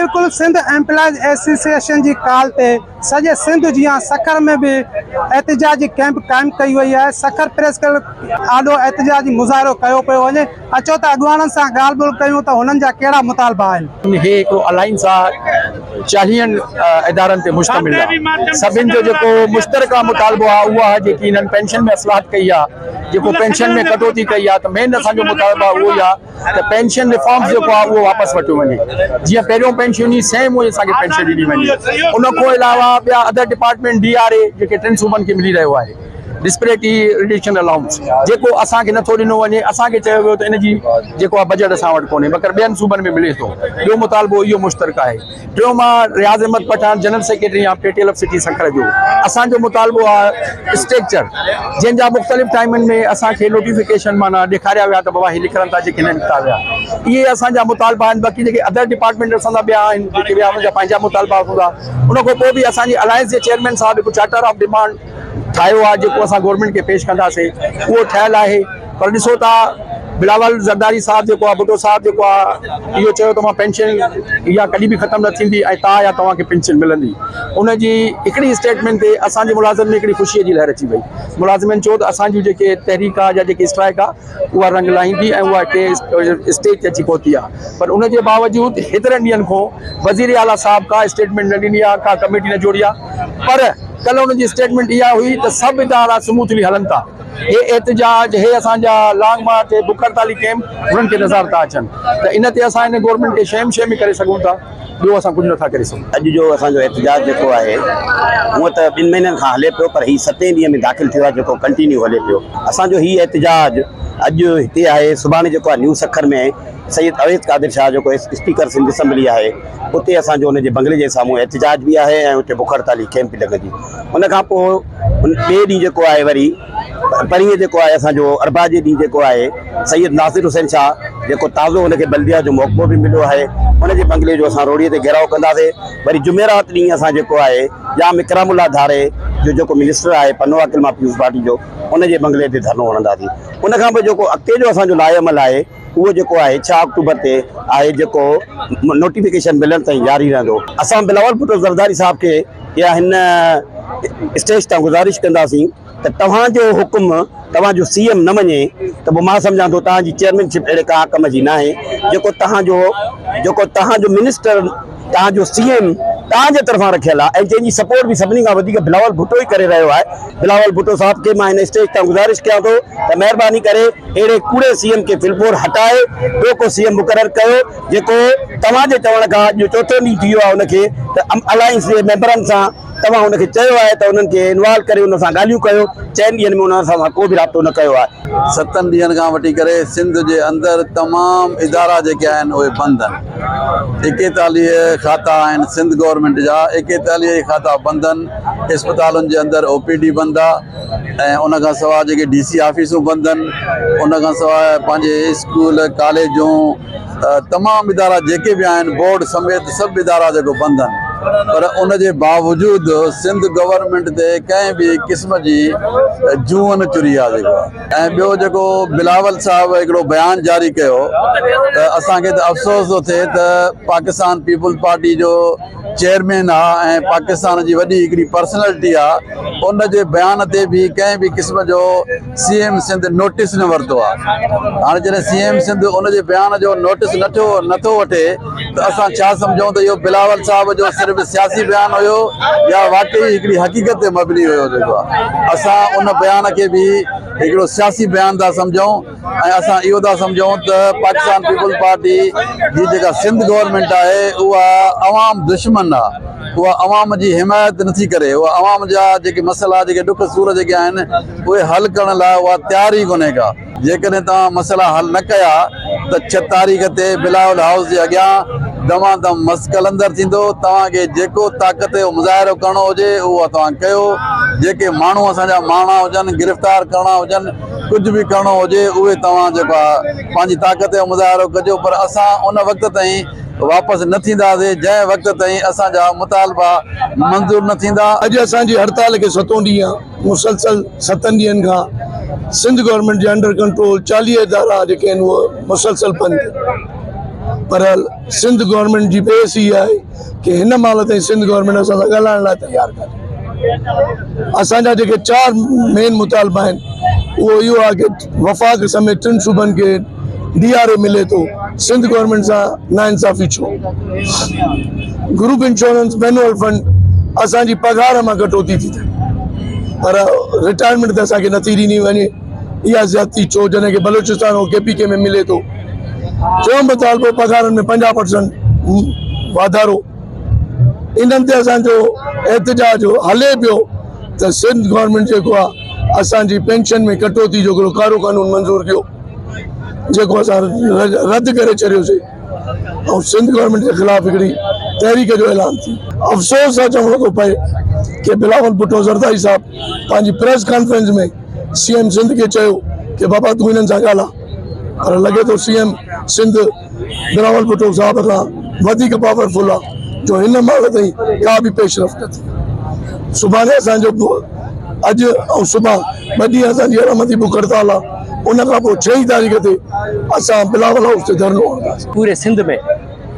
बिल्कुल Sindh employees association की call ते सॼे सिंध जियां सखर में भी एहतजाजी कैंप कायम कई हुई है। सखर प्रेस क्लब आडो एहतजाजी मुज़ाहिरो कयो पियो वञे। अचो त अॻवाननि सां ॻाल्हि ॿोल कयूं त हुननि जा कहिड़ा मुतालबा आहिनि। हे हिकिड़ो अलायंस आहे 40 इदारनि ते मुश्तमिल आहे। सभिनि जो जेको मुश्तरका मुतालबो आहे उहो आहे जेकी हिननि पेंशन में असलाहत कई आहे, जेको पेंशन में कटौती कई आहे। त मेन असांजो मुतालबा उहो ई आहे त पेंशन रिफॉर्म्स जेको आहे उहो वापसि वठियो वञे। जीअं पहिरियों पेंशन हुई सेम उहे असांखे पेंशन ॾिनी वञे। उन खां अलावा ॿिया अदर डिपार्टमेंट DRA जेके टिनि सूबनि खे मिली रहियो आहे, डिस्पैरिटी रिडक्शन अलाउंस जेको असांखे नथो ॾिनो वञे। असांखे चयो वियो त इनजी जेको आहे बजट असां वटि कोन्हे, मगर ॿियनि सूबनि में मिले थो। ॿियो मुतालबो इहो मुश्तरक आहे। टियों मां रियाज़ अहमद पठान जनरल सेक्रेटरी आहे PTLF सिटी सखर जो। असांजो मुतालबो आहे स्ट्रक्चर जंहिंजा मुख़्तलिफ़ टाइमनि में असांखे नोटिफिकेशन माना ॾेखारिया विया त बाबा ही लिखनि था जेके न निकिता विया। इहे असांजा मुतालबा आहिनि। बाक़ी जेके अदर डिपार्टमेंट असांजा ॿिया आहिनि जेके ॿिया हुनजा पंहिंजा मुतालबा हूंदा। उन खां पोइ बि असांजी अलायंस जे चेयरमैन साहिबु हिकु चार्टर ऑफ डिमांड ठाहियो आहे जेको असां गवर्नमेंट खे पेश कंदासीं। उहो ठहियलु आहे। पर ॾिसो था बिलावल ज़रदारी साहिबु जेको आहे, भुटो साहिबु जेको आहे, इहो चयो त मां पेंशन इहा कॾहिं बि ख़तमु न थींदी ऐं तव्हां या तव्हांखे पेंशन मिलंदी। उनजी हिकिड़ी स्टेटमेंट ते असांजे मुलाज़िम में हिकिड़ी ख़ुशीअ जी लहर अची वई। मुलाज़िमनि चयो त असांजूं जेके तहरीक आहे या जेकी स्ट्राइक आहे उहा रंग लाहींदी ऐं उहा स्टेज ते अची पहुती आहे। पर उनजे बावजूदि हेतिरनि ॾींहंनि खां वज़ीर आला साहिब का स्टेटमेंट न ॾिनी आहे, का कमेटी न जोड़ी आहे। पर कल्ह उनजी स्टेटमेंट इहा हुई त सभु इदारा स्मूथली हलनि था। हे एहतजाज, हे असांजा लॉन्ग मार्च, हे बुख हड़ताली कैंप हुननि खे नज़र था अचनि। त इन ते असां हिन गवर्नमेंट खे शइ करे सघूं था। ॿियो असां कुझु नथा करे सघूं। अॼु जो असांजो एहतजाज जेको आहे हूअं त 2 महीननि खां हले पियो, पर हीउ 7 ॾींहं में दाख़िल थियो आहे जेको कंटिन्यू हले पियो। असांजो हीउ एहतजाज अॼु हिते आहे। सुभाणे जेको आहे न्यू सखर में सैयद अवैस कादिर शाह जेको स्पीकर सिंध असेंबली आहे, उते असांजो हुनजे बंगले जे साम्हूं एहतजाज बि आहे ऐं उते बुख हड़ताली कैंप बि लॻंदी। उन खां पोइ ॿिए ॾींहुं जेको आहे वरी परीहं जेको आहे असांजो अरबा जे ॾींहुं जेको आहे सैयद नासिर हुसैन शाह जेको ताज़ो हुनखे बल्दिया जो मौक़ो बि मिलियो आहे, हुनजे बंगले जो असां रोडीअ ते घेराव कंदासीं। वरी जुमेरात ॾींहुं असां जेको आहे जाम इकरामुल्लाह धारे जो जेको मिनिस्टर आहे पनो अकिल मां पीयूष पार्टी जो, उनजे बंगले ते धरनो हणंदासीं। उन खां पोइ जेको अॻिते जो असांजो लाहेअमल आहे उहो जेको आहे 6 अक्टूबर ते आहे, जेको नोटिफिकेशन मिलण ताईं जारी रहंदो। असां बिलावल भुट्टो ज़रदारी साहिब खे या हिन स्टेज तां गुज़ारिश कंदासीं त तव्हांजो हुकुम तव्हांजो CM न मञे त पोइ मां सम्झां थो तव्हांजी चेयरमैनशिप अहिड़े का कम जी न आहे। जेको तव्हांजो मिनिस्टर, तव्हांजो CM तव्हांजे तरफ़ां रखियल आहे ऐं जंहिंजी सपोर्ट बि सभिनी खां वधीक बिलावल भुट्टो ई करे रहियो आहे। बिलावल भुट्टो साहिब खे मां हिन स्टेज तां गुज़ारिश कयां थो त महिरबानी करे अहिड़े कूड़े CM खे फिलपोर हटाए ॿियो को CM मुक़ररु कयो जेको तव्हांजे चवण खां अॼु 4थो ॾींहुं थी वियो आहे। उनखे त अलायंस जे मेंबरनि सां तव्हां हुनखे चयो आहे त उन्हनि खे इन्वॉल्व करे हुन सां ॻाल्हियूं कयो। 4 ॾींहंनि में हुन सां को बि राब्तो न कयो आहे। 7 ॾींहंनि खां वठी करे सिंध जे अंदरि तमामु इदारा जेके आहिनि उहे बंदि आहिनि। 41 खाता आहिनि सिंध गवर्नमेंट जा, 41 खाता बंदि आहिनि। इस्पतालुनि जे अंदरि OPD बंदि आहे ऐं उन खां सवाइ जेके DC ऑफिसूं बंदि आहिनि। उन खां सवाइ पंहिंजे स्कूल कॉलेजूं तमामु इदारा जेके बि आहिनि बोर्ड समेत सभु इदारा जेको बंदि आहिनि। पर उनजे बावजूदि सिंध गवर्नमेंट ते कंहिं बि क़िस्म जी जूअ न चुरी आहे जेको आहे। ऐं ॿियो जेको बिलावल साहिबु हिकिड़ो बयानु जारी कयो त असांखे त अफ़सोस थो थिए त पाकिस्तान पीपुल्स पार्टी जो चेयरमैन आहे ऐं पाकिस्तान जी वॾी हिकिड़ी पर्सनैलिटी आहे, उनजे बयान ते बि कंहिं बि क़िस्म जो CM सिंध नोटिस न वरितो आहे। हाणे जॾहिं CM सिंध उनजे बयान जो नोटिस नथो वठे त असां छा सम्झूं त इहो बिलावल साहिब जो सिर्फ़ु सियासी बयानु हुयो या वाकई हिकिड़ी हक़ीक़त ते मबनी हुयो जेको आहे। असां उन बयान खे बि हिकिड़ो सियासी बयानु था सम्झूं ऐं असां इहो था सम्झूं त पाकिस्तान पीपुल्स पार्टी जी जेका सिंध गवर्नमेंट आहे उहा अवाम दुश्मन आहे। उहा अवाम जी हिमायत नथी करे। उहा अवाम जा जेके मसइला, जेके ॾुख सूर जेके आहिनि उहे हल करण लाइ उहा तयार ई कोन्हे का। जेकॾहिं तव्हां मसइला हल न कया त 6 तारीख़ ते बिलावल हाउस जे अॻियां दमादम मस कलंदर थींदो। तव्हांखे जेको ताक़त जो मुज़ाहिरो करणो हुजे उहो तव्हां कयो। जेके माण्हू असांजा मारणा हुजनि, गिरफ़्तार करणा हुजनि, कुझु बि करणो हुजे उहे तव्हां जेको आहे पंहिंजी ताक़त जो मुज़ाहिरो कजो। पर असां उन वक़्त ताईं वापसि न थींदासीं जंहिं वक़्त ताईं असांजा मुतालबा मंज़ूर न थींदा। अॼु असांजी हड़ताल खे 7हों ॾींहुं आहे। मुसलसल 7 ॾींहंनि खां सिंध गवर्नमेंट जे अंडर कंट्रोल 40 इदारा जेके आहिनि उहे मुसलसल बंदि। पर सिंध गवर्नमेंट जी बेस ही आहे कि हिन महिल ताईं सिंध गवर्नमेंट असां सां ॻाल्हाइण लाइ तयारु कान्हे। असांजा जेके 4 मेन मुतालबा आहिनि उहो इहो आहे कि वफ़ाक़ समेत 3 सूबनि खे DRA मिले थो, सिंध गवर्नमेंट सां नाइंसाफ़ी छो। ग्रुप इंश्योरेंस मैनुअल फंड असांजी पघार मां कटौती थी थिए पर रिटायरमेंट त असांखे नथी ॾिनी वञे, इहा ज़्यादती छो जॾहिं कि बलूचिस्तान ऐं KPK में मिले थो। टियों मुतालबो पघारनि में 50% वाधारो। इन्हनि ते असांजो एहतजाज हले पियो त सिंध गवर्नमेंट जेको आहे असांजी पेंशन में कटौती जो हिकिड़ो कारो कानून मंज़ूर कयो जेको असां रद्द करे छॾियोसीं ऐं सिंध गवर्नमेंट जे ख़िलाफ़ हिकिड़ी तहरीक जो ऐलान थी। अफ़सोस सां चवणो थो पए कि बिलावल भुट्टो ज़रदारी साहब पंहिंजी प्रेस कॉन्फ्रेंस में CM सिंध खे चयो कि बाबा तूं हिननि सां ॻाल्हाए, पर लॻे थो CM सिंध बिलावल भुट्टो साहब खां वधीक पावरफुल आहे जो हिन महिल ताईं का बि पेशरफ़ न थी। सुभाणे असांजो अॼु ऐं सुभाणे 2 ॾींहं असांजी रहमती बुख हड़ताल आहे। उन खां पोइ 6 तारीख़ ते असां बिलावल हाउस ते धरनो हणंदासीं। पूरे सिंध में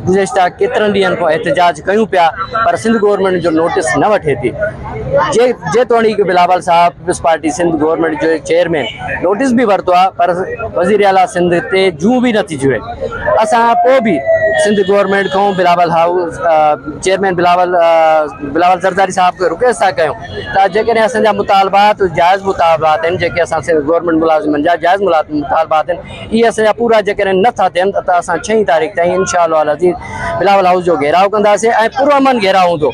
गुज़िश्ता केतिरनि ॾींहंनि खां एहतजाज कयूं पिया पर सिंध गवर्नमेंट जो नोटिस न वठे थी। जेतोणीकि बिलावल साहब पीपल्स पार्टी सिंध गवर्नमेंट जो चेयरमैन नोटिस भी वरितो आहे पर वज़ीर आला सिंध ते जूं भी नथी जुए। असां पोइ बि सिंध गवर्नमेंट को बिलावल हाउस चेयरमैन बिलावल ज़रदारी साहब खे रिक्वेस्ट था कयूं त जेकॾहिं असांजा मुतालबात जाइज़ मुतालबात आहिनि, जेके असां सिंध गवर्नमेंट मुलाज़िमनि जा जाइज़ मुतालबात आहिनि, इहे असांजा पूरा जेकॾहिं नथा थियनि त असां 6 तारीख़ ताईं इंशाअल्लाह अज़ीज़ बिलावल हाउस जो घेराव कंदासीं ऐं पुरअमन घेराव हूंदो।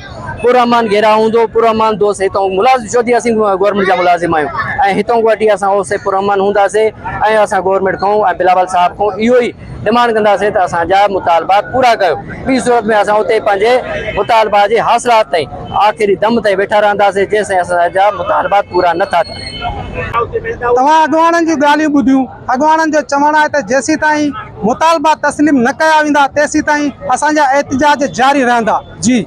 पुरअमन दोस्त हितों मुलाज़िम छो असीं गवर्नमेंट जा मुलाज़िम आहियूं ऐं हितों वठी असां ओसे पुरअमन हूंदासीं ऐं असां गवर्नमेंट खां ऐं बिलावल साहब खां इहो ई डिमांड कंदासीं त असांजा मुतालबात पूरा कयो। ॿी सूरत में असां उते पंहिंजे मुतालबा जे हासिलात ताईं आख़िरी दम ताईं वेठा रहंदासीं जेसिताईं असांजा मुतालबात पूरा नथा थियनि। तव्हां अॻवाननि जी ॻाल्हियूं ॿुधियूं। अॻवाननि जो चवणु आहे त जेसीं ताईं मुतालबा तस्लीम न कया वेंदा तेसीं ताईं असांजा एहतजाज जारी रहंदा। जी।